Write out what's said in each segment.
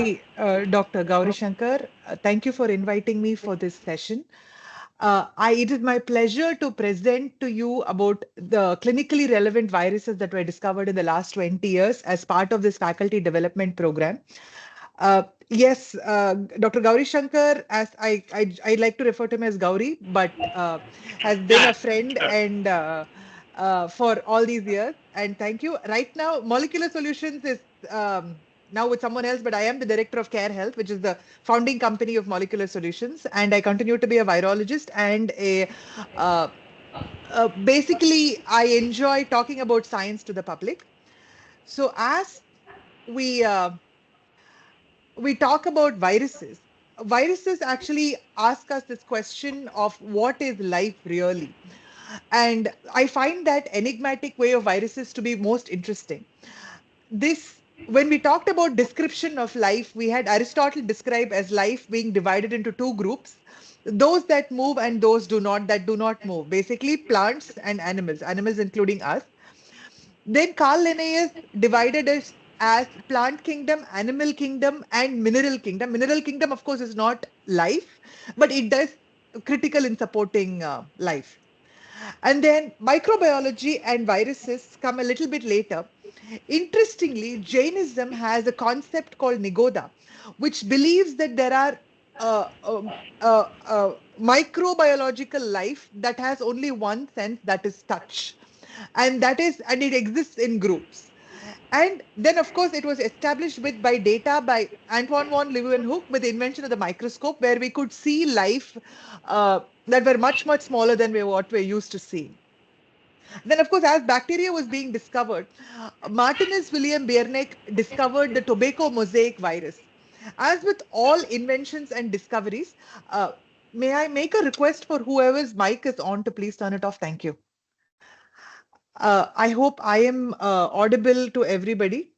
Dr. Gauri Shankar. Thank you for inviting me for this session. It is my pleasure to present to you about the clinically relevant viruses that were discovered in the last 20 years as part of this faculty development program. Yes, Dr. Gauri Shankar, as I like to refer to him as Gauri, but has been a friend Sure. and for all these years. And thank you. Right now, Molecular Solutions is now with someone else, but I am the director of Care Health, which is the founding company of Molecular Solutions, and I continue to be a virologist and a basically I enjoy talking about science to the public. So as we uh, we talk about viruses, viruses actually ask us this question of what is life really? And I find that enigmatic way of viruses to be most interesting. This, when we talked about description of life, we had Aristotle describe as life being divided into two groups, those that move and those that do not move, basically plants and animals including us. Then Carl Linnaeus divided it as plant kingdom, animal kingdom, and mineral kingdom. Mineral kingdom, of course, is not life, but it does critical in supporting life. And then microbiology and viruses come a little bit later. Interestingly, Jainism has a concept called Nigoda, which believes that there are microbiological life that has only one sense, that is touch, and it exists in groups. And then, of course, it was established by data by Antoine von Leeuwenhoek with the invention of the microscope, where we could see life that were much smaller than what we're used to seeing. Then, of course, as bacteria was being discovered, Martinus William Bierneck discovered the tobacco mosaic virus. As with all inventions and discoveries, may I make a request for whoever's mic is on to please turn it off? Thank you. I hope I am audible to everybody.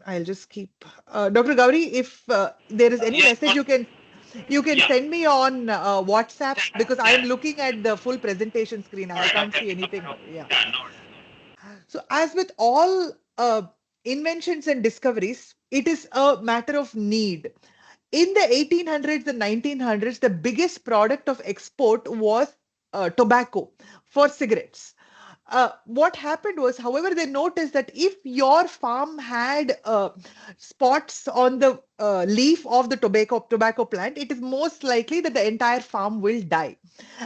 I'll just keep Dr. Gauri. If there is any Yes, message, you can yeah. send me on WhatsApp, because I am looking at the full presentation screen. All I right. can't Okay. see anything. No, Yeah. yeah, no. So, as with all inventions and discoveries, it is a matter of need. In the 1800s and 1900s, the biggest product of export was tobacco for cigarettes. What happened was, however, they noticed that if your farm had spots on the leaf of the tobacco plant, it is most likely that the entire farm will die.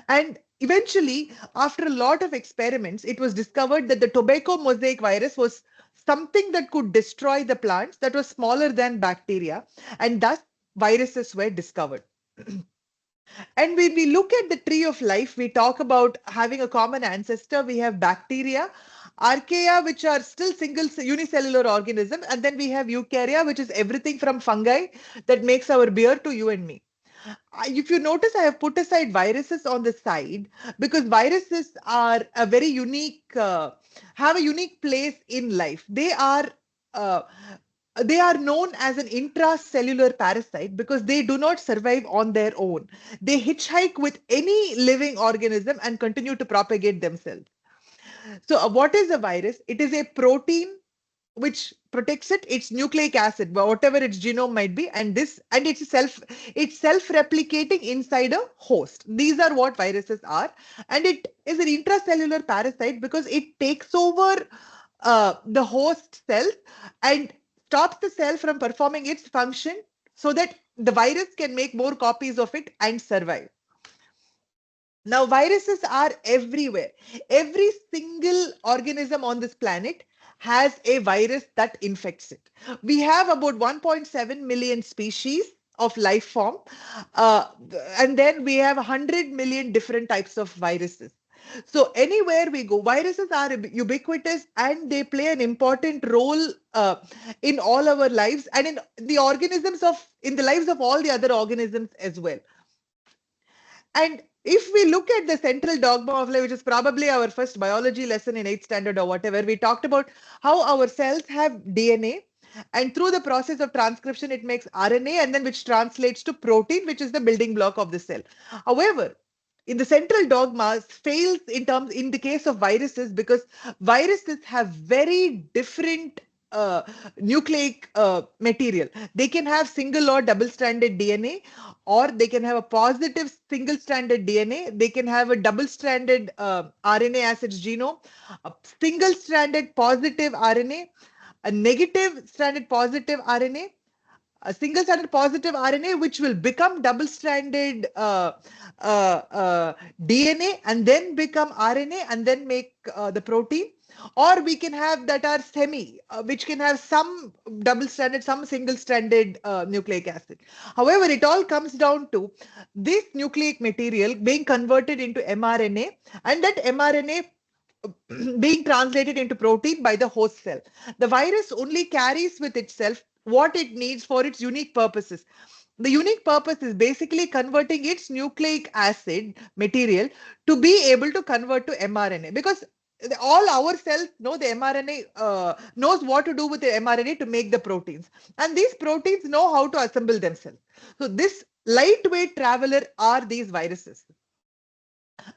And eventually, after a lot of experiments, it was discovered that the tobacco mosaic virus was something that could destroy the plants, that was smaller than bacteria, and thus viruses were discovered. And when we look at the tree of life, we talk about having a common ancestor. We have bacteria, archaea, which are still single unicellular organisms, and then we have eukarya, which is everything from fungi that makes our beer to you and me. If you notice, I have put aside viruses on the side because viruses are a very unique, have a unique place in life. Uh, they are known as an intracellular parasite because they do not survive on their own. They hitchhike with any living organism and continue to propagate themselves. So, what is a virus? It is a protein which protects its nucleic acid, whatever its genome might be, and it's self-replicating inside a host. These are what viruses are, and it is an intracellular parasite because it takes over the host cell and stops the cell from performing its function so that the virus can make more copies of it and survive. Now, viruses are everywhere. Every single organism on this planet has a virus that infects it. We have about 1.7 million species of life form, uh, and then we have 100 million different types of viruses. So anywhere we go, viruses are ubiquitous and they play an important role in all our lives and in the lives of all the other organisms as well. And if we look at the central dogma of life, which is probably our first biology lesson in 8th standard or whatever, we talked about how our cells have DNA. And through the process of transcription, it makes RNA, and then which translates to protein, which is the building block of the cell. However, in the central dogma fails in the case of viruses because viruses have very different nucleic material. They can have single or double-stranded DNA, or they can have a positive single-stranded DNA. They can have a double-stranded RNA as its genome, a single-stranded positive RNA, a negative stranded positive RNA, a single stranded positive RNA, which will become double stranded DNA and then become RNA and then make the protein. Or we can have that are semi, which can have some double stranded, some single stranded nucleic acid. However, it all comes down to this nucleic material being converted into mRNA, and that mRNA being translated into protein by the host cell. The virus only carries with itself what it needs for its unique purposes. The unique purpose is basically converting its nucleic acid material to be able to convert to mRNA, because all our cells know the mRNA knows what to do with the mRNA to make the proteins, and these proteins know how to assemble themselves. So this lightweight traveler are these viruses.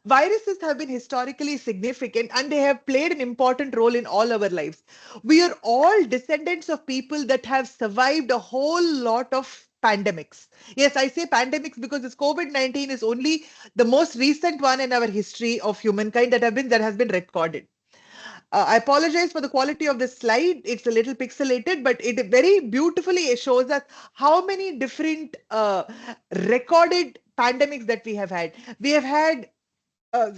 Viruses have been historically significant and they have played an important role in all our lives. We are all descendants of people that have survived a whole lot of pandemics. Yes, I say pandemics because this COVID-19 is only the most recent one in our history of humankind that has been recorded. I apologize for the quality of this slide. It's a little pixelated, but it very beautifully shows us how many different recorded pandemics that we have had. We have had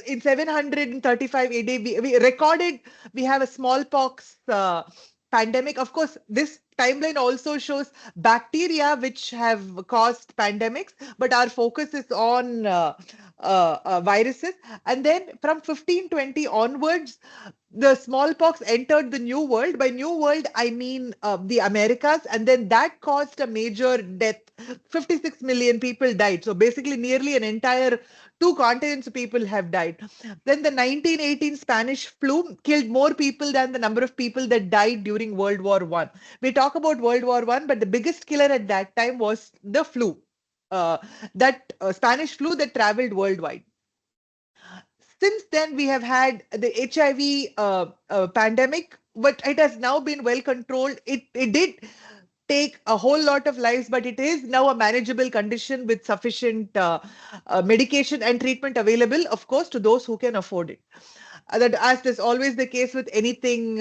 in 735 AD, we recorded, we have a smallpox pandemic. Of course, this timeline also shows bacteria which have caused pandemics, but our focus is on viruses. And then from 1520 onwards, the smallpox entered the New World. By New World, I mean the Americas, and then that caused a major death. 56 million people died. So basically, nearly an entire two continents of people have died. Then the 1918 Spanish flu killed more people than the number of people that died during World War One. We talk about World War One, but the biggest killer at that time was the flu, that Spanish flu that traveled worldwide. Since then, we have had the HIV pandemic, but it has now been well controlled. It did take a whole lot of lives, but it is now a manageable condition with sufficient medication and treatment available, of course, to those who can afford it. That, as is always the case with anything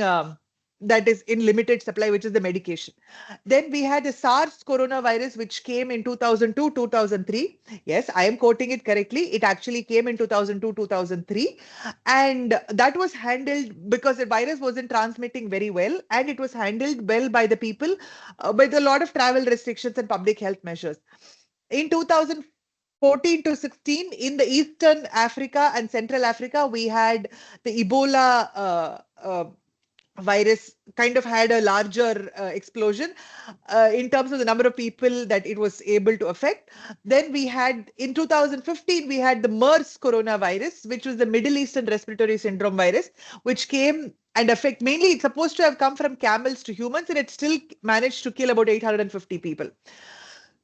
that is in limited supply, which is the medication. Then we had the SARS coronavirus, which came in 2002, 2003. Yes, I am quoting it correctly. It actually came in 2002, 2003. And that was handled because the virus wasn't transmitting very well. And it was handled well by the people with a lot of travel restrictions and public health measures. In 2014 to 16, in the Eastern Africa and Central Africa, we had the Ebola virus kind of had a larger explosion in terms of the number of people that it was able to affect. Then we had, in 2015, we had the MERS coronavirus, which was the Middle Eastern Respiratory Syndrome virus, which came and affect, mainly it's supposed to have come from camels to humans, and it still managed to kill about 850 people.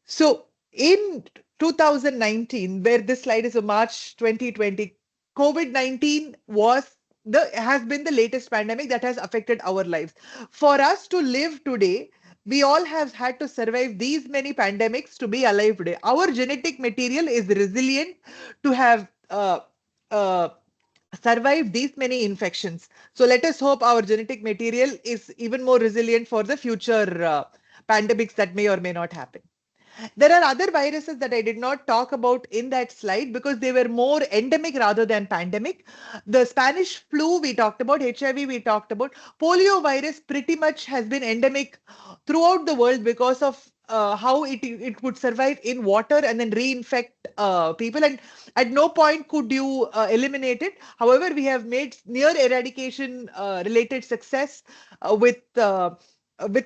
So in 2019, where this slide is of March 2020, COVID-19 has been the latest pandemic that has affected our lives. For us to live today, we all have had to survive these many pandemics to be alive today. Our genetic material is resilient to have survived these many infections. So let us hope our genetic material is even more resilient for the future pandemics that may or may not happen. There are other viruses that I did not talk about in that slide because they were more endemic rather than pandemic. The Spanish flu we talked about, HIV we talked about. Polio virus pretty much has been endemic throughout the world because of how it would survive in water and then reinfect people. And at no point could you eliminate it. However, we have made near eradication related success with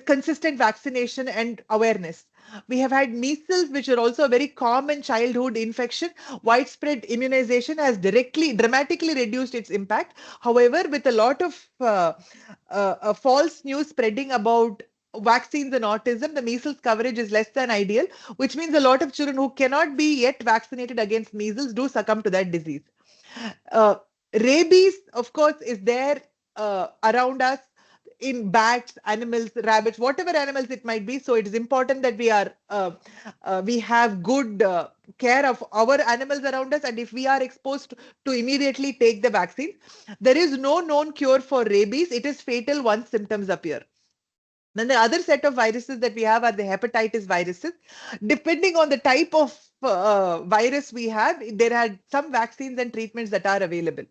consistent vaccination and awareness. We have had measles, which are also a very common childhood infection. Widespread immunization has dramatically reduced its impact. However, with a lot of false news spreading about vaccines and autism, the measles coverage is less than ideal, which means a lot of children who cannot be yet vaccinated against measles do succumb to that disease. Uh, Rabies, of course, is there around us. in bats, animals, rabbits, whatever animals it might be. So it is important that we have good care of our animals around us, and if we are exposed to immediately take the vaccine. There is no known cure for rabies. It is fatal once symptoms appear. Then the other set of viruses that we have are the hepatitis viruses. Depending on the type of virus we have, there are some vaccines and treatments that are available.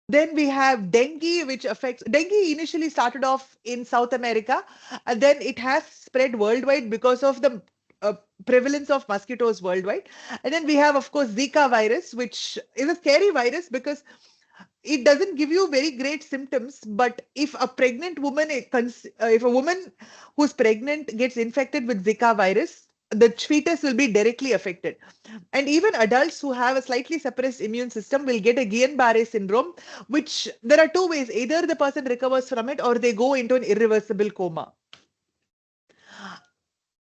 Then we have dengue, which affects dengue initially started off in South America, and then it has spread worldwide because of the uh, prevalence of mosquitoes worldwide. And then we have, of course, Zika virus, which is a scary virus because it doesn't give you very great symptoms. But if a pregnant woman, if a woman who's pregnant gets infected with Zika virus, the fetus will be directly affected. And even adults who have a slightly suppressed immune system will get a Guillain-Barré syndrome, which there are two ways. Either the person recovers from it or they go into an irreversible coma.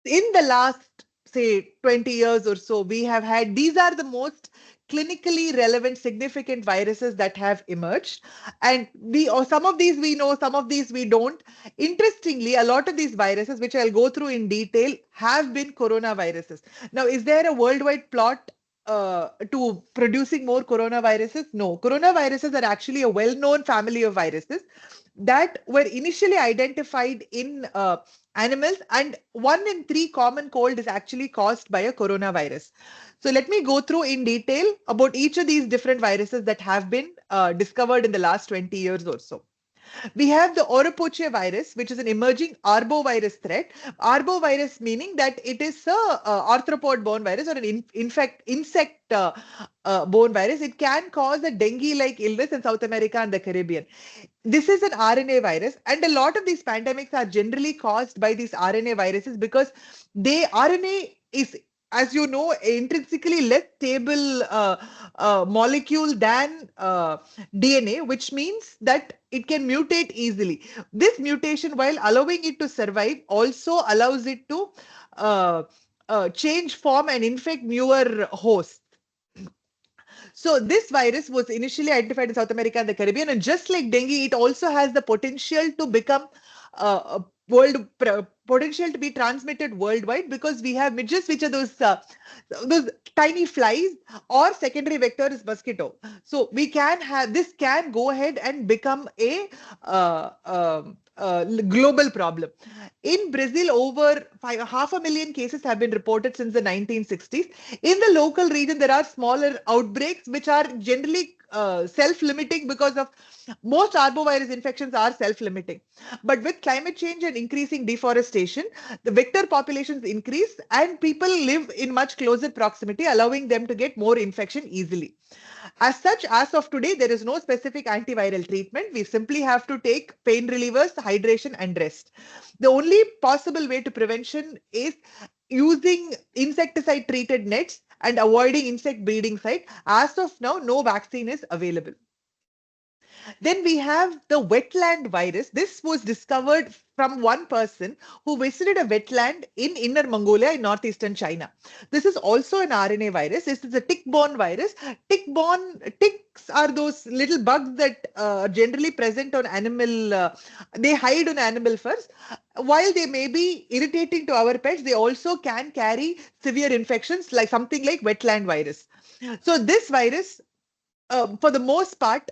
In the last, say, 20 years or so, we have had, these are the most clinically relevant, significant viruses that have emerged. And or some of these we know, some of these we don't. Interestingly, a lot of these viruses, which I'll go through in detail, have been coronaviruses. Now, is there a worldwide plot to producing more coronaviruses? No. Coronaviruses are actually a well-known family of viruses that were initially identified in animals, and 1 in 3 common cold is actually caused by a coronavirus. So let me go through in detail about each of these different viruses that have been discovered in the last 20 years or so. We have the Oropoche virus, which is an emerging arbovirus threat. Arbovirus meaning that it is a arthropod-borne virus or an insect-borne virus. It can cause a dengue-like illness in South America and the Caribbean. This is an RNA virus, and a lot of these pandemics are generally caused by these RNA viruses because RNA is, as you know, intrinsically less stable molecule than DNA, which means that it can mutate easily. This mutation, while allowing it to survive, also allows it to change form and infect newer hosts. So this virus was initially identified in South America and the Caribbean, and just like dengue, it also has the potential to become potential to be transmitted worldwide, because we have midges, which are those tiny flies, or secondary vector is mosquito. So we can have, this can go ahead and become a global problem. In Brazil, over 500,000 cases have been reported since the 1960s. In the local region, there are smaller outbreaks, which are generally self-limiting, because of most arbovirus infections are self-limiting. But with climate change and increasing deforestation, the vector populations increase and people live in much closer proximity, allowing them to get more infection easily. As such, as of today, there is no specific antiviral treatment. We simply have to take pain relievers, hydration, and rest. The only possible way to prevention is using insecticide treated nets and avoiding insect breeding site. As of now, no vaccine is available. Then we have the wetland virus. This was discovered from one person who visited a wetland in Inner Mongolia in northeastern China. This is also an RNA virus. This is a tick-borne virus. Ticks are those little bugs that are generally present on animal, they hide on animal furs. While they may be irritating to our pets, they also can carry severe infections, like something like wetland virus. So this virus, for the most part,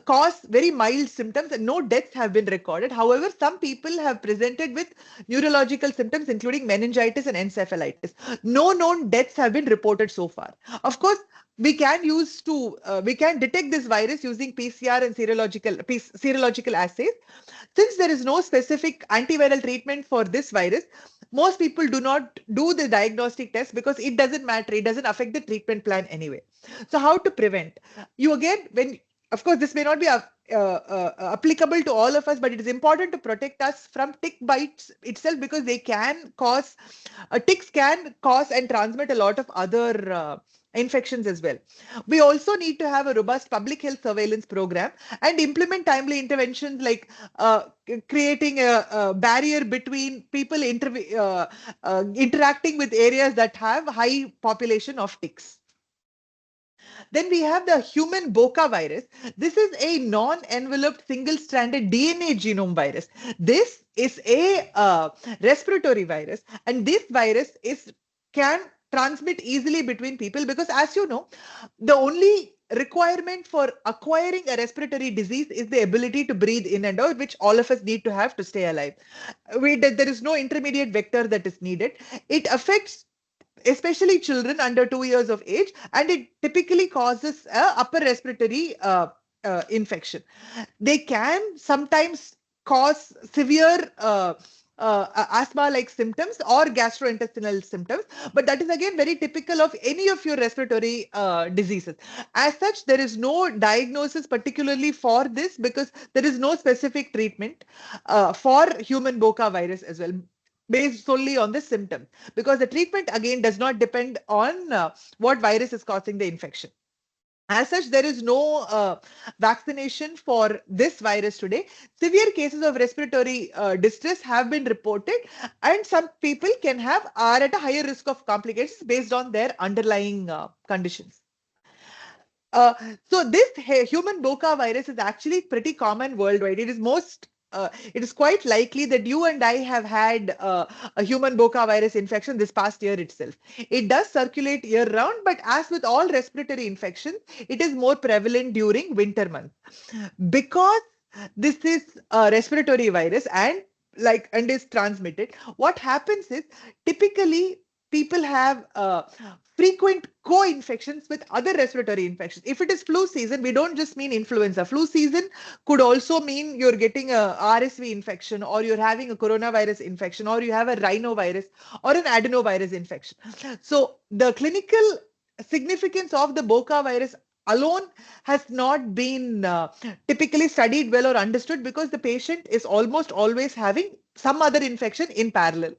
cause very mild symptoms, and no deaths have been recorded. However, some people have presented with neurological symptoms, including meningitis and encephalitis. No known deaths have been reported so far. Of course, we can detect this virus using PCR and serological assays. Since there is no specific antiviral treatment for this virus, most people do not do the diagnostic test because it doesn't matter. It doesn't affect the treatment plan anyway. So how to prevent? You again, of course, this may not be applicable to all of us, but it is important to protect us from tick bites itself, because they can cause, ticks can cause and transmit a lot of other infections as well. We also need to have a robust public health surveillance program and implement timely interventions, like creating a barrier between people interacting with areas that have high population of ticks. Then we have the human Boca virus. This is a non-enveloped single-stranded DNA genome virus. This is a respiratory virus, and this virus is can transmit easily between people because, as you know, the only requirement for acquiring a respiratory disease is the ability to breathe in and out, which all of us need to have to stay alive. There is no intermediate vector that is needed. It affects especially children under 2 years of age, and it typically causes a upper respiratory infection. They can sometimes cause severe asthma-like symptoms or gastrointestinal symptoms, but that is again very typical of any of your respiratory diseases. As such, there is no diagnosis particularly for this because there is no specific treatment for human Boca virus as well, based solely on the symptoms, because the treatment again does not depend on what virus is causing the infection. As such, there is no vaccination for this virus today. Severe cases of respiratory distress have been reported, and some people are at a higher risk of complications based on their underlying conditions. Uh, so this human Boca virus is actually pretty common worldwide. It is quite likely that you and I have had a human Boca virus infection this past year itself. It does circulate year round, but as with all respiratory infections, it is more prevalent during winter months. Because this is a respiratory virus and is transmitted, what happens is typically people have frequent co-infections with other respiratory infections. If it is flu season, we don't just mean influenza. Flu season could also mean you're getting a RSV infection, or you're having a coronavirus infection, or you have a rhinovirus or an adenovirus infection. So the clinical significance of the Boca virus alone has not been typically studied well or understood, because the patient is almost always having some other infection in parallel.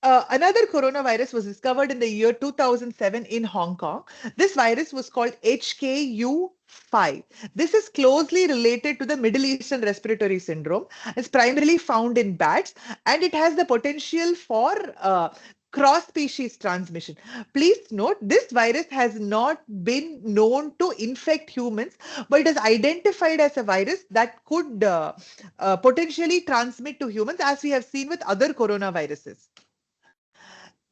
Another coronavirus was discovered in the year 2007 in Hong Kong. This virus was called HKU5. This is closely related to the Middle Eastern Respiratory Syndrome. It's primarily found in bats, and it has the potential for cross-species transmission. Please note, this virus has not been known to infect humans, but it is identified as a virus that could potentially transmit to humans, as we have seen with other coronaviruses.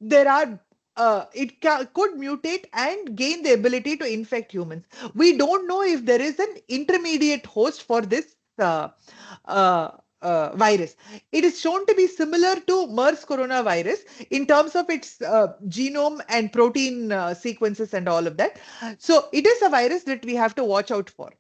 Could mutate and gain the ability to infect humans. We don't know if there is an intermediate host for this virus. It is shown to be similar to MERS coronavirus in terms of its genome and protein sequences and all of that. So it is a virus that we have to watch out for.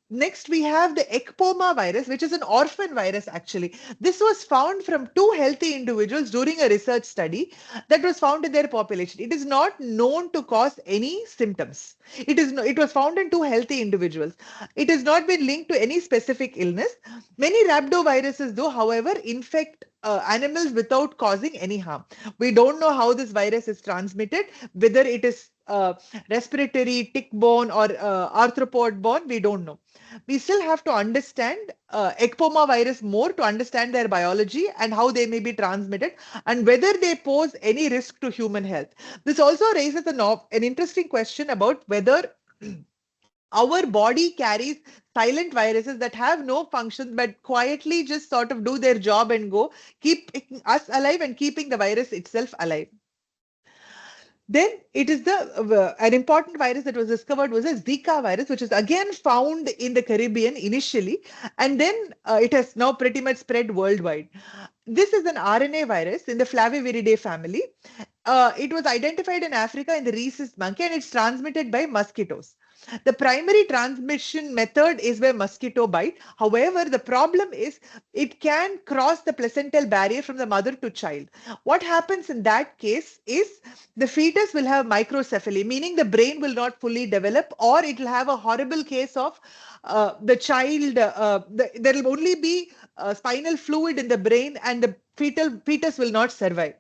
Next, we have the ecpoma virus, which is an orphan virus, actually. This was found from 2 healthy individuals during a research study that was found in their population. It is not known to cause any symptoms. It was found in 2 healthy individuals. It has not been linked to any specific illness. Many rhabdoviruses, though, however, infect animals without causing any harm. We don't know how this virus is transmitted, whether it is respiratory, tick-borne, or arthropod-borne. We don't know. We still have to understand ecpoma virus more to understand their biology and how they may be transmitted and whether they pose any risk to human health. This also raises an interesting question about whether our body carries silent viruses that have no function but quietly just sort of do their job and go, keeping us alive and keeping the virus itself alive. Then it is an important virus that was discovered was a Zika virus, which is again found in the Caribbean initially, and then it has now pretty much spread worldwide. This is an RNA virus in the Flaviviridae family. It was identified in Africa in the rhesus monkey, and it's transmitted by mosquitoes. The primary transmission method is by mosquito bite. However, the problem is it can cross the placental barrier from the mother to child. What happens in that case is the fetus will have microcephaly, meaning the brain will not fully develop, or it will have a horrible case of the child, there will only be spinal fluid in the brain and the fetus will not survive.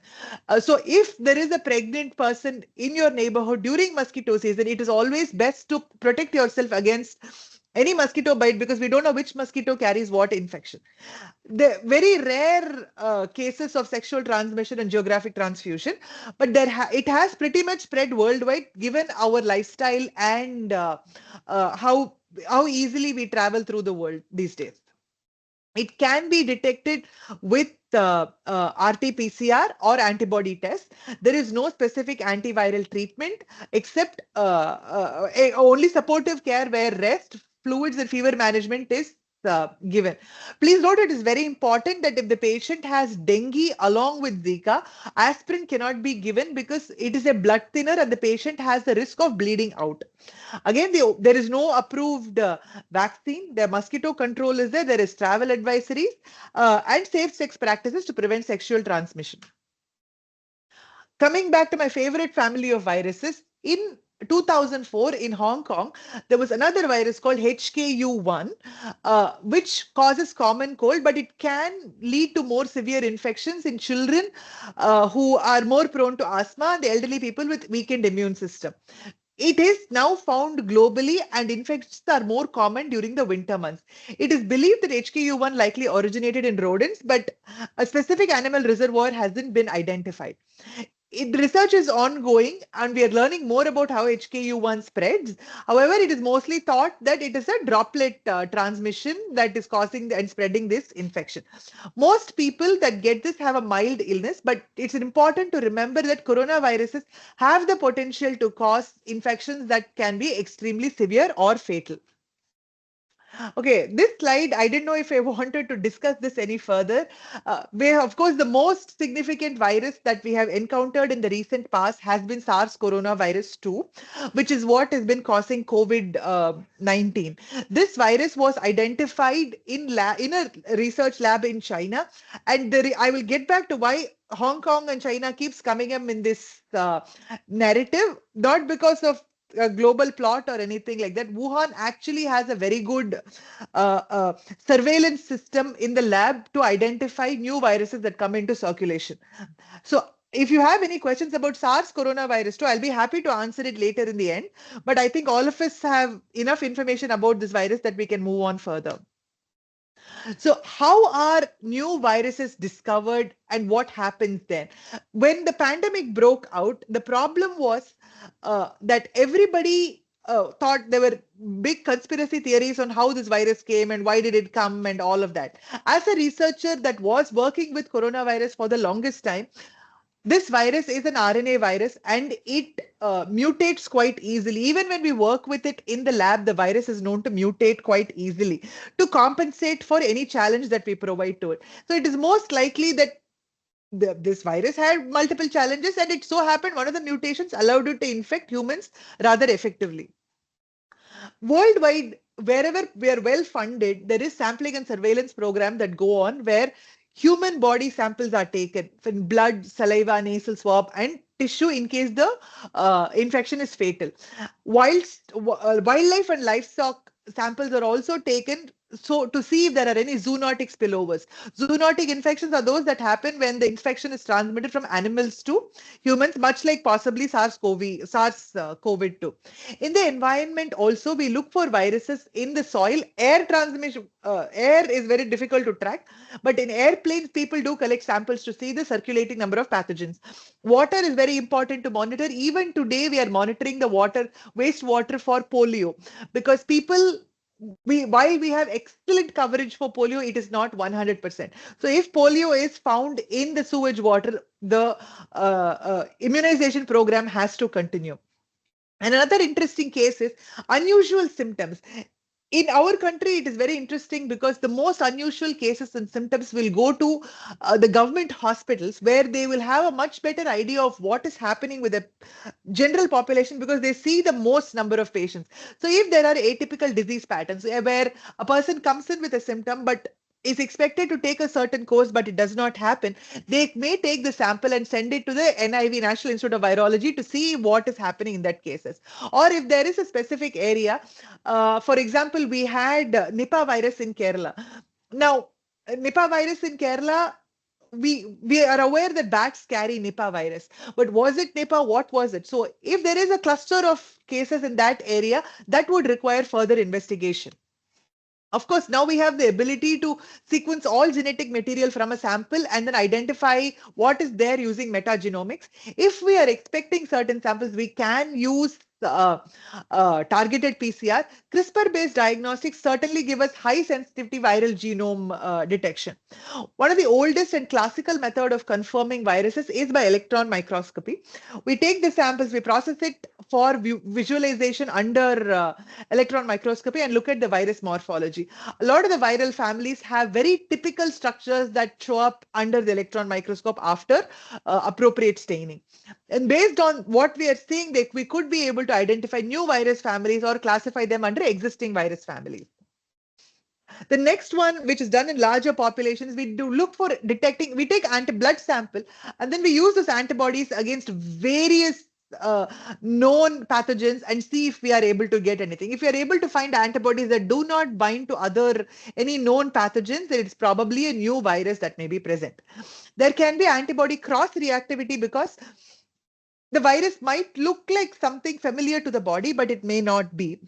So if there is a pregnant person in your neighborhood during mosquito season, it is always best to protect yourself against any mosquito bite, because we don't know which mosquito carries what infection. The very rare cases of sexual transmission and geographic transfusion, but it has pretty much spread worldwide given our lifestyle and how easily we travel through the world these days. It can be detected with RT-PCR or antibody tests. There is no specific antiviral treatment except only supportive care where rest, fluids, and fever management is given. Please note it is very important that if the patient has dengue along with Zika, aspirin cannot be given because it is a blood thinner and the patient has the risk of bleeding out. Again, there is no approved vaccine. The mosquito control is there. There is travel advisories and safe sex practices to prevent sexual transmission. Coming back to my favorite family of viruses, in 2004 in Hong Kong, there was another virus called HKU1, which causes common cold, but it can lead to more severe infections in children who are more prone to asthma and the elderly people with weakened immune system. It is now found globally and infections are more common during the winter months. It is believed that HKU1 likely originated in rodents, but a specific animal reservoir hasn't been identified. Research is ongoing and we are learning more about how HKU1 spreads. However, it is mostly thought that it is a droplet transmission that is causing and spreading this infection. Most people that get this have a mild illness, but it's important to remember that coronaviruses have the potential to cause infections that can be extremely severe or fatal. Okay, this slide, I didn't know if I wanted to discuss this any further. Of course, the most significant virus that we have encountered in the recent past has been SARS coronavirus 2, which is what has been causing COVID-19. This virus was identified in a research lab in China, and I will get back to why Hong Kong and China keeps coming up in this narrative, not because of a global plot or anything like that. Wuhan actually has a very good surveillance system in the lab to identify new viruses that come into circulation. So if you have any questions about SARS coronavirus 2, I'll be happy to answer it later in the end. But I think all of us have enough information about this virus that we can move on further. So how are new viruses discovered and what happens then? When the pandemic broke out, the problem was that everybody thought there were big conspiracy theories on how this virus came and why did it come and all of that. As a researcher that was working with coronavirus for the longest time, this virus is an RNA virus and it mutates quite easily. Even when we work with it in the lab, the virus is known to mutate quite easily to compensate for any challenge that we provide to it. So it is most likely that this virus had multiple challenges and it so happened one of the mutations allowed it to infect humans rather effectively. Worldwide, wherever we are well funded, there is sampling and surveillance program that go on where human body samples are taken from blood, saliva, nasal swab, and tissue in case the infection is fatal. Whilst wildlife and livestock samples are also taken so to see if there are any zoonotic spillovers. Zoonotic infections are those that happen when the infection is transmitted from animals to humans, much like possibly SARS-CoV-2. In the environment also, we look for viruses in the soil. Air transmission, air is very difficult to track, but in airplanes, people do collect samples to see the circulating number of pathogens. Water is very important to monitor. Even today, we are monitoring the wastewater for polio, because people while we have excellent coverage for polio, it is not 100%. So if polio is found in the sewage water, the immunization program has to continue. And another interesting case is unusual symptoms. In our country, it is very interesting because the most unusual cases and symptoms will go to the government hospitals where they will have a much better idea of what is happening with the general population because they see the most number of patients. So if there are atypical disease patterns where a person comes in with a symptom but is expected to take a certain course but it does not happen, they may take the sample and send it to the NIV, National Institute of Virology, to see what is happening in that cases. Or if there is a specific area, for example, we had Nipah virus in Kerala. Now, Nipah virus in Kerala, we are aware that bats carry Nipah virus, but was it Nipah? What was it? So if there is a cluster of cases in that area, that would require further investigation. Of course, now we have the ability to sequence all genetic material from a sample and then identify what is there using metagenomics. If we are expecting certain samples, we can use targeted PCR. CRISPR-based diagnostics certainly give us high sensitivity viral genome detection. One of the oldest and classical method of confirming viruses is by electron microscopy. We take the samples, we process it for visualization under electron microscopy and look at the virus morphology. A lot of the viral families have very typical structures that show up under the electron microscope after appropriate staining. And based on what we are seeing, we could be able to identify new virus families or classify them under existing virus families. The next one, which is done in larger populations, we do look for detecting, we take blood sample, and then we use those antibodies against various known pathogens and see if we are able to get anything. If we are able to find antibodies that do not bind to any known pathogens, then it's probably a new virus that may be present. There can be antibody cross-reactivity because the virus might look like something familiar to the body, but it may not be.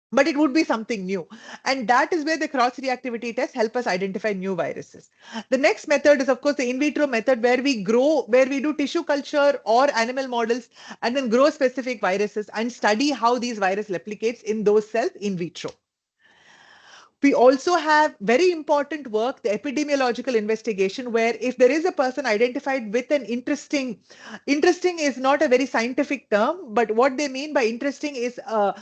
But it would be something new. And that is where the cross-reactivity tests help us identify new viruses. The next method is, of course, the in vitro method where we do tissue culture or animal models and then grow specific viruses and study how these viruses replicates in those cells in vitro. We also have very important work, the epidemiological investigation, where if there is a person identified with an interesting is not a very scientific term, but what they mean by interesting is a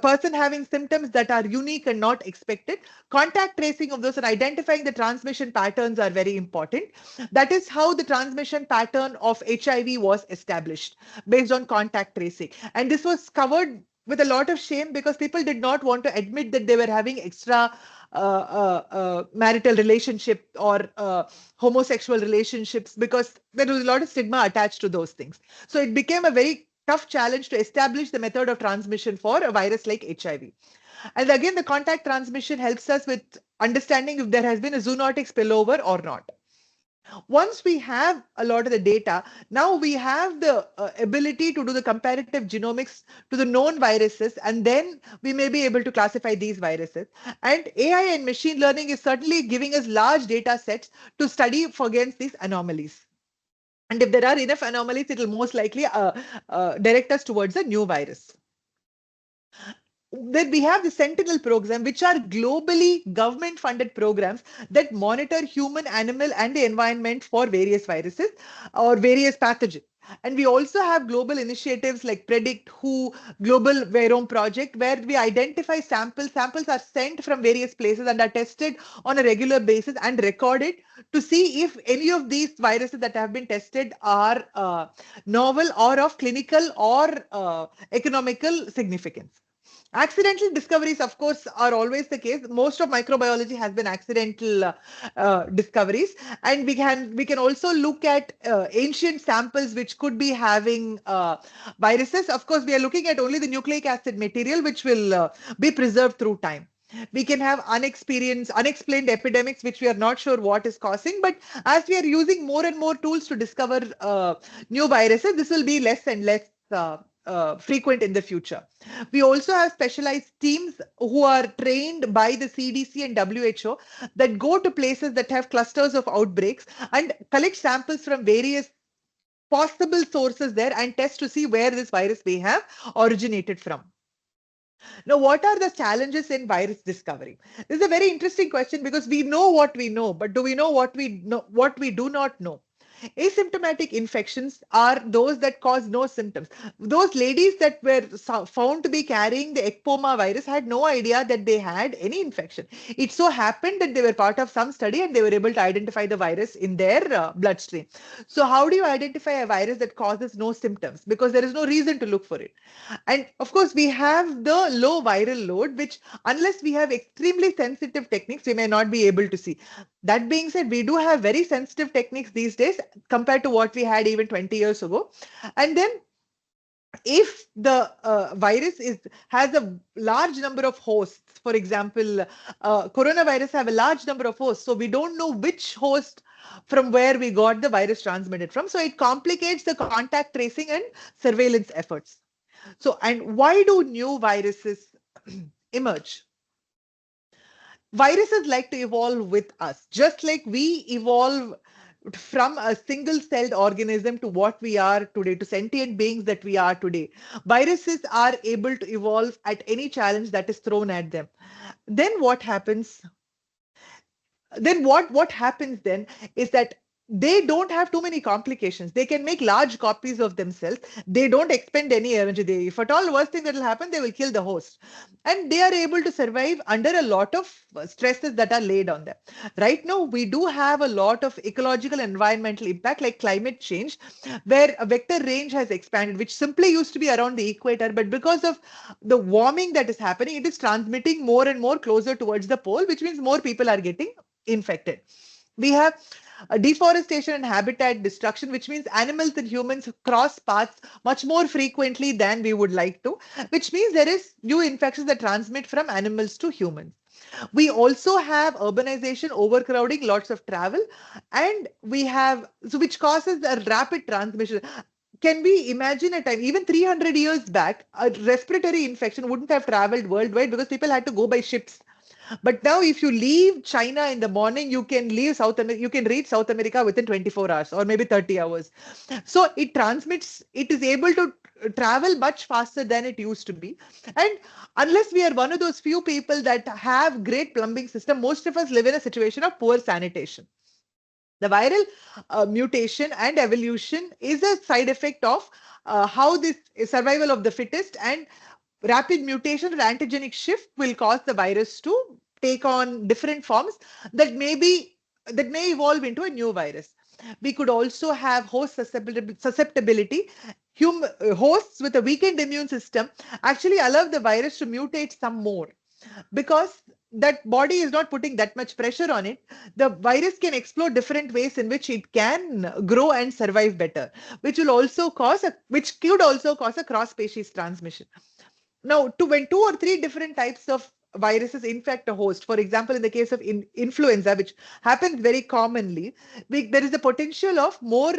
person having symptoms that are unique and not expected. Contact tracing of those and identifying the transmission patterns are very important. That is how the transmission pattern of HIV was established based on contact tracing. And this was covered with a lot of shame because people did not want to admit that they were having extra marital relationship or homosexual relationships because there was a lot of stigma attached to those things. So it became a very tough challenge to establish the method of transmission for a virus like HIV. And again, the contact transmission helps us with understanding if there has been a zoonotic spillover or not. Once we have a lot of the data, now we have the ability to do the comparative genomics to the known viruses, and then we may be able to classify these viruses. And AI and machine learning is certainly giving us large data sets to study against these anomalies. And if there are enough anomalies, it will most likely direct us towards a new virus. Then we have the Sentinel program, which are globally government-funded programs that monitor human, animal, and the environment for various viruses or various pathogens. And we also have global initiatives like Predict, WHO, Global Virome Project, where we identify samples. Samples are sent from various places and are tested on a regular basis and recorded to see if any of these viruses that have been tested are novel or of clinical or economical significance. Accidental discoveries, of course, are always the case. Most of microbiology has been accidental discoveries, and we can also look at ancient samples which could be having viruses. Of course, we are looking at only the nucleic acid material, which will be preserved through time. We can have unexplained epidemics, which we are not sure what is causing. But as we are using more and more tools to discover new viruses, this will be less and less frequent in the future. We also have specialized teams who are trained by the CDC and WHO that go to places that have clusters of outbreaks and collect samples from various possible sources there and test to see where this virus may have originated from. Now, what are the challenges in virus discovery? This is a very interesting question because we know what we know, but do we know what we do not know? Asymptomatic infections are those that cause no symptoms. Those ladies that were found to be carrying the ecpoma virus had no idea that they had any infection. It so happened that they were part of some study and they were able to identify the virus in their bloodstream. So how do you identify a virus that causes no symptoms? Because there is no reason to look for it. And of course, we have the low viral load, which unless we have extremely sensitive techniques, we may not be able to see. That being said, we do have very sensitive techniques these days compared to what we had even 20 years ago. And then if the virus has a large number of hosts, for example, coronavirus have a large number of hosts, so we don't know which host from where we got the virus transmitted from. So it complicates the contact tracing and surveillance efforts. So, and why do new viruses emerge? Viruses like to evolve with us, just like we evolve from a single-celled organism to what we are today, to sentient beings that we are today. Viruses are able to evolve at any challenge that is thrown at them. Then what happens? Then what happens then is that they don't have too many complications. They can make large copies of themselves. They don't expend any energy. If at all worst thing that will happen, they will kill the host, and they are able to survive under a lot of stresses that are laid on them. Right now we do have a lot of ecological and environmental impact like climate change, where a vector range has expanded, which simply used to be around the equator, but because of the warming that is happening, it is transmitting more and more closer towards the pole, which means more people are getting infected. We have deforestation and habitat destruction, which means animals and humans cross paths much more frequently than we would like to, which means there is new infections that transmit from animals to humans. We also have urbanization, overcrowding, lots of travel, and we have, so which causes a rapid transmission. Can we imagine a time, even 300 years back, a respiratory infection wouldn't have traveled worldwide because people had to go by ships. But now, if you leave China in the morning, you can leave South America, you can reach South America within 24 hours or maybe 30 hours. So it transmits, it is able to travel much faster than it used to be. And unless we are one of those few people that have great plumbing system, most of us live in a situation of poor sanitation. The viral mutation and evolution is a side effect of how this survival of the fittest, and rapid mutation or antigenic shift will cause the virus to take on different forms that may evolve into a new virus. We could also have host susceptibility. Hosts with a weakened immune system actually allow the virus to mutate some more, because that body is not putting that much pressure on it. The virus can explore different ways in which it can grow and survive better, which could also cause a cross species transmission. Now, when two or three different types of viruses infect a host, for example, in the case of influenza, which happens very commonly, there is a potential of more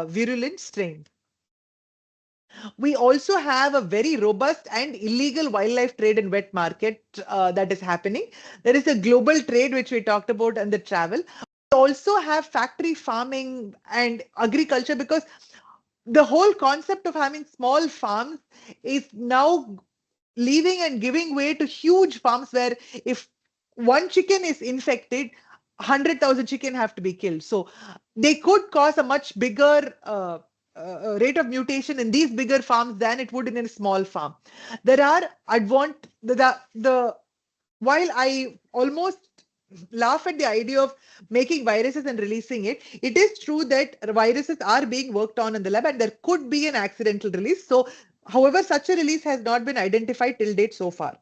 virulent strain. We also have a very robust and illegal wildlife trade and wet market that is happening. There is a global trade, which we talked about, and the travel. We also have factory farming and agriculture, because the whole concept of having small farms is now leaving and giving way to huge farms, where if one chicken is infected, 100,000 chicken have to be killed. So they could cause a much bigger rate of mutation in these bigger farms than it would in a small farm. There are the while I almost laugh at the idea of making viruses and releasing it, it is true that viruses are being worked on in the lab and there could be an accidental release. So, however, such a release has not been identified till date so far.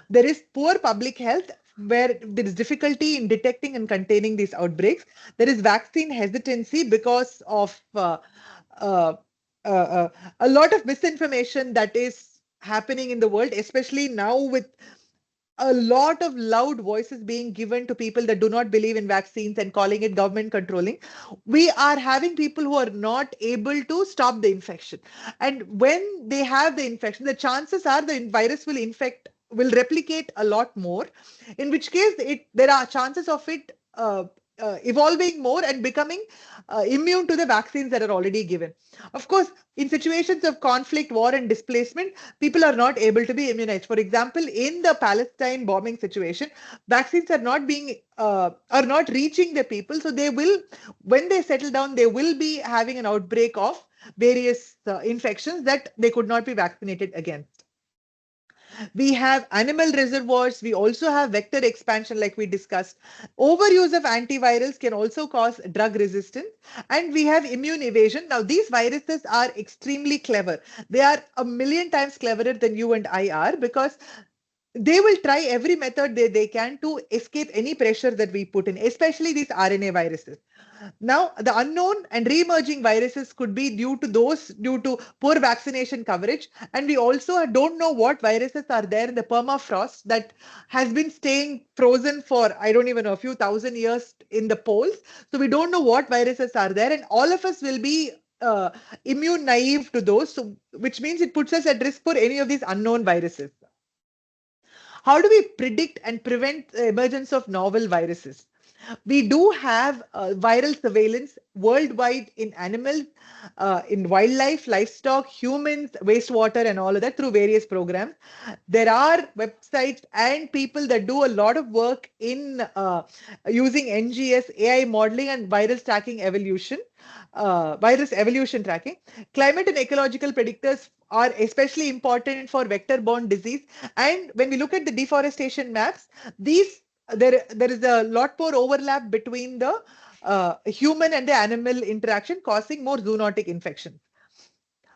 There is poor public health, where there is difficulty in detecting and containing these outbreaks. There is vaccine hesitancy because of uh, a lot of misinformation that is happening in the world, especially now with a lot of loud voices being given to people that do not believe in vaccines and calling it government controlling. We are having people who are not able to stop the infection. And when they have the infection, the chances are the virus will replicate a lot more, in which case there are chances of it evolving more and becoming immune to the vaccines that are already given. Of course, in situations of conflict, war, and displacement, people are not able to be immunized. For example, in the Palestine bombing situation, vaccines are not reaching the people. So when they settle down, they will be having an outbreak of various infections that they could not be vaccinated against. We have animal reservoirs. We also have vector expansion, like we discussed. Overuse of antivirals can also cause drug resistance. And we have immune evasion. Now, these viruses are extremely clever. They are a million times cleverer than you and I are, because they will try every method they can to escape any pressure that we put in, especially these RNA viruses. Now, the unknown and re-emerging viruses could be due to poor vaccination coverage. And we also don't know what viruses are there in the permafrost that has been staying frozen for, I don't even know, a few thousand years in the poles. So we don't know what viruses are there. And all of us will be immune naive to those, which means it puts us at risk for any of these unknown viruses. How do we predict and prevent the emergence of novel viruses? We do have viral surveillance worldwide in animals, in wildlife, livestock, humans, wastewater, and all of that through various programs. There are websites and people that do a lot of work in using NGS, AI modeling, and virus evolution tracking. Climate and ecological predictors are especially important for vector-borne disease. And when we look at the deforestation maps, there is a lot more overlap between the human and the animal interaction, causing more zoonotic infections.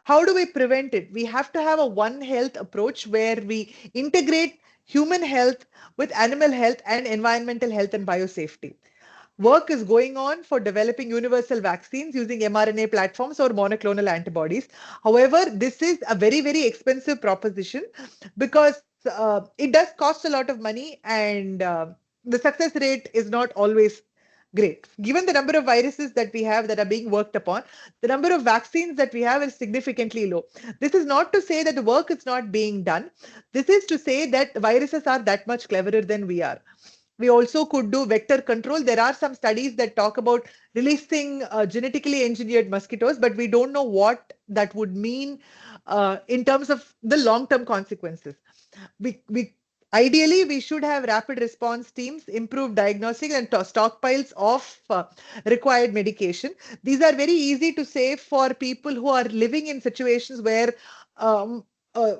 How do we prevent it? We have to have a one health approach where we integrate human health with animal health and environmental health and biosafety. Work is going on for developing universal vaccines using mRNA platforms or monoclonal antibodies. However, this is a very, very expensive proposition because it does cost a lot of money, and the success rate is not always great. Given the number of viruses that we have that are being worked upon, the number of vaccines that we have is significantly low. This is not to say that the work is not being done. This is to say that the viruses are that much cleverer than we are. We also could do vector control. There are some studies that talk about releasing genetically engineered mosquitoes, but we don't know what that would mean in terms of the long-term consequences. We Ideally, we should have rapid response teams, improved diagnostic, and stockpiles of required medication. These are very easy to say for people who are living in situations where um, uh,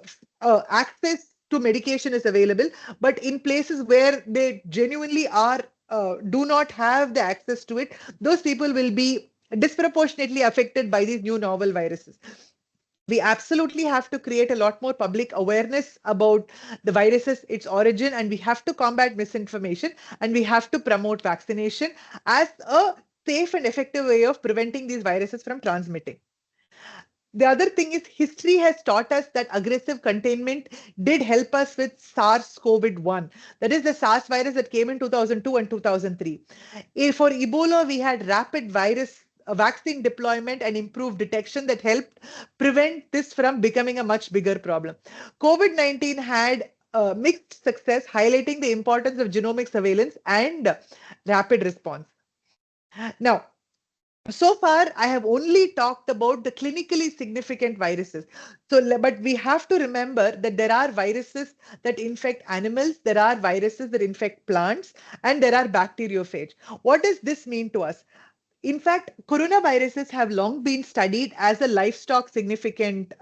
access to medication is available, but in places where they genuinely are do not have the access to it, those people will be disproportionately affected by these new novel viruses. We absolutely have to create a lot more public awareness about the viruses, its origin, and we have to combat misinformation, and we have to promote vaccination as a safe and effective way of preventing these viruses from transmitting. The other thing is history has taught us that aggressive containment did help us with SARS-CoV-1. That is the SARS virus that came in 2002 and 2003. For Ebola, we had rapid virus vaccine deployment and improved detection that helped prevent this from becoming a much bigger problem. COVID-19 had mixed success, highlighting the importance of genomic surveillance and rapid response. Now, so far, I have only talked about the clinically significant viruses. But we have to remember that there are viruses that infect animals, there are viruses that infect plants, and there are bacteriophage. What does this mean to us? In fact, coronaviruses have long been studied as a livestock significant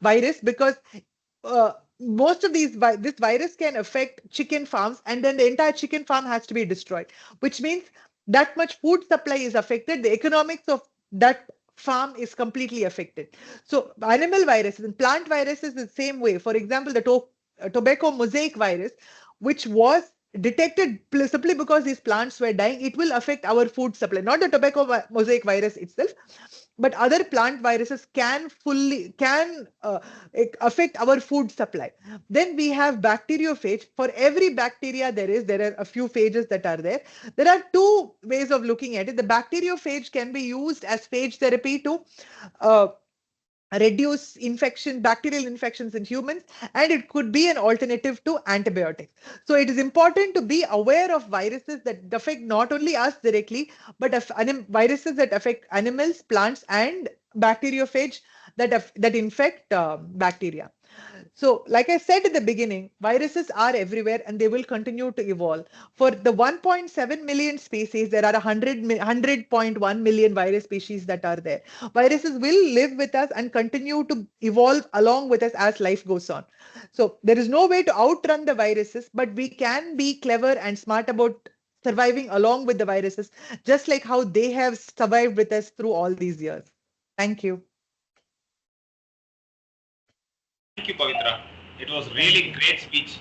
virus because most of this virus can affect chicken farms, and then the entire chicken farm has to be destroyed, which means that much food supply is affected. The economics of that farm is completely affected. So animal viruses and plant viruses the same way. For example, the tobacco mosaic virus, which was detected simply because these plants were dying, it will affect our food supply, not the tobacco mosaic virus itself, but other plant viruses can affect our food supply. Then we have bacteriophage. For every bacteria there are a few phages that are there. There are two ways of looking at it. The bacteriophage can be used as phage therapy to uh, reduce bacterial infections in humans, and it could be an alternative to antibiotics. So it is important to be aware of viruses that affect not only us directly, but viruses that affect animals, plants, and bacteriophage that infect bacteria. So, like I said in the beginning, viruses are everywhere and they will continue to evolve. For the 1.7 million species, there are 100.1 million virus species that are there. Viruses will live with us and continue to evolve along with us as life goes on. So, there is no way to outrun the viruses, but we can be clever and smart about surviving along with the viruses, just like how they have survived with us through all these years. Thank you. Thank you, Pavithra. It was really great speech.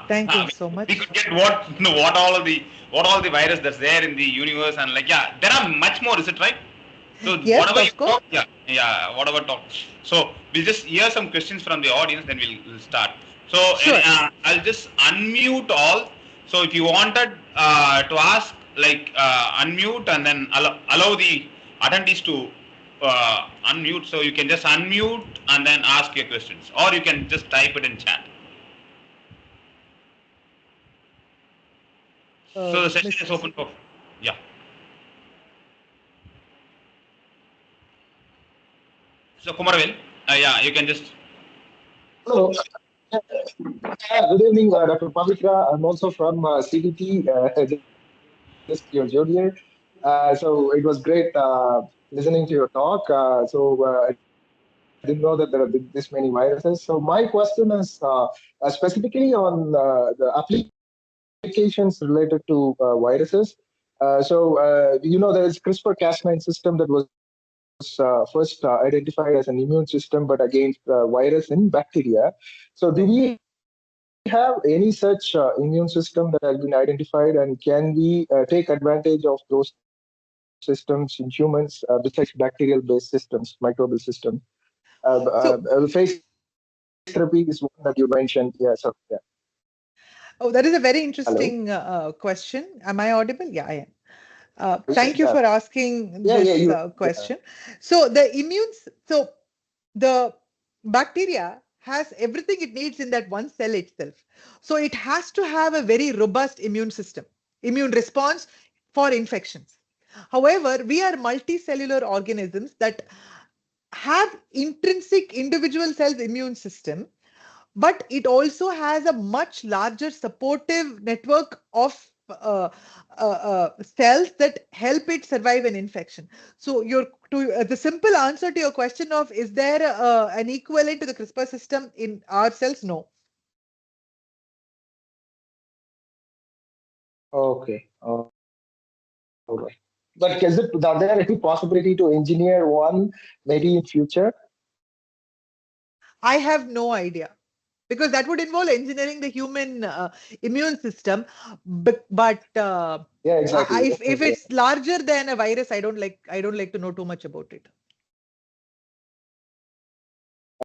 Thank you so We much. could get what all the virus that's there in the universe, and like, yeah, there are much more. Is it right? So Yes, whatever you of course. talk, yeah, whatever talk. So we'll just hear some questions from the audience, then we'll start. So Sure. I'll just unmute all. So if you wanted to ask, like, unmute and then allow the attendees to unmute. So you can just unmute and then ask your questions, or you can just type it in chat. So the session is Mr. open for, yeah. So Kumarvel, yeah, you can just. Hello. Good evening, Dr. Pavithra. I'm also from CDT, just your junior. So it was great listening to your talk. I didn't know that there are this many viruses. So my question is specifically on the applications related to viruses. There is CRISPR-Cas9 system that was first identified as an immune system, but against virus in bacteria. So do we have any such immune system that has been identified, and can we take advantage of those systems in humans besides bacterial-based systems, microbial systems? So, Phase therapy is one that you mentioned. Yeah, so yeah. oh, that is a very Hello. interesting question. Am I audible? Yeah, I am. Yeah. Thank you for Yeah. asking You. this Yeah. question. So the bacteria has everything it needs in that one cell itself. So it has to have a very robust immune system, immune response for infections. However, we are multicellular organisms that have intrinsic individual cells immune system, but it also has a much larger supportive network of cells that help it survive an infection. So the simple answer to your question of is there an equivalent to the CRISPR system in our cells? No. Okay. All right. But are there any possibility to engineer one maybe in future? I have no idea, because that would involve engineering the human immune system. But Yeah, exactly. if it's larger than a virus, I don't like to know too much about it.